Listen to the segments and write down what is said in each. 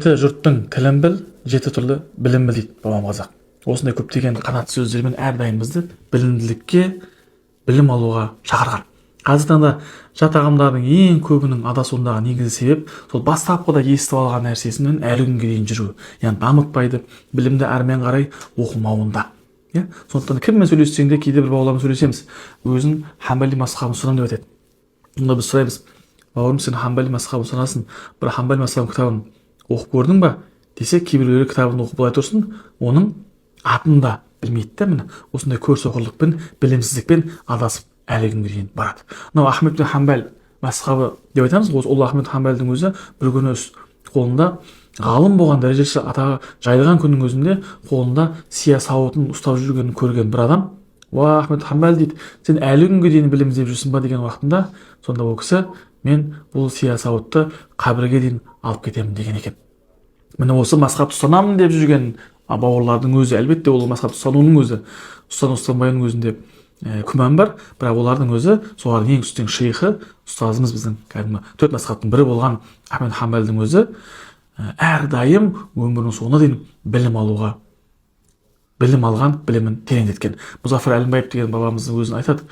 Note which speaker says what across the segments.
Speaker 1: Жұрттың тілін біл, жеті түрлі білім біл дейді бабам қазақ. Осындай көптеген қанатты сөздермен әрдайым бізді білімділікке, білім алуға шақырған. Қазіргі таңда жат ағымдардың ең көбінің адасуындағы негізгі себеп сол бастапқыда естіп алған нәрсесінен әлі күнге дейін жүру. Яғни дамытпайды, білімді әрмен қарай оқымауында. Сондықтан кіммен сөйлессең де кейде бір бауырлармен сөйлесеміз, өзін Хамбали мазхабын ұстанамын деп айтады. Онда біз сұраймыз: бауырым, сен Хамбали мазхабын ұстанасың, бір Хамбали мазхабының кітабын оқып көрдің ба десе, кейбіреулер кітабын оқып былай тұрсын, оның атын да білмейді да. Міне осындай көрсоқырлықпен, білімсіздікпен адасып әлі күнге дейін барады. Мынау Ахмед бен Хамбал мазхабы деп айтамыз. Ол Ахмед Хамбалдың өзі бір күні қолында ғалым болған, дәрежесі атағы жайылған күннің өзінде қолында сия сауытын ұстап жүргенін көрген бір адам: уа, Ахмед Хамбал дейді, сен әлі күнге дейін білім іздеп жүрсің ба деген уақытында, сонда ол кісі: мен бұл сия сауытты қабірге дейін алып кетемін деген екен. Міне осы мазхабты ұстанамын деп жүрген бауырлардың өзі, әлбетте ол мазхабты ұстануының өзі, ұстанбайының өзінде күмән бар, бірақ олардың өзі, солардың ең үстің шейхі, ұстазымыз, біздің кәдімгі төрт мазхабтың бірі болған Ахмед Хамбалдың өзі әрдайым өмірінің соңына дейін білім алған, білімін тереңдеткен. Мұзафар Әлімбаев деген бабамыздың өзін айтады: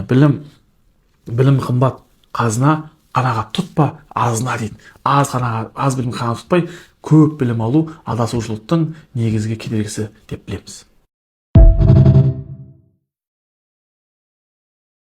Speaker 1: білім қымбат қазына, қанағат тұтпа азына дейді. Аз білім қанағат тұтпай, көп білім алу адасушылықтың негізгі кедергісі деп білеміз.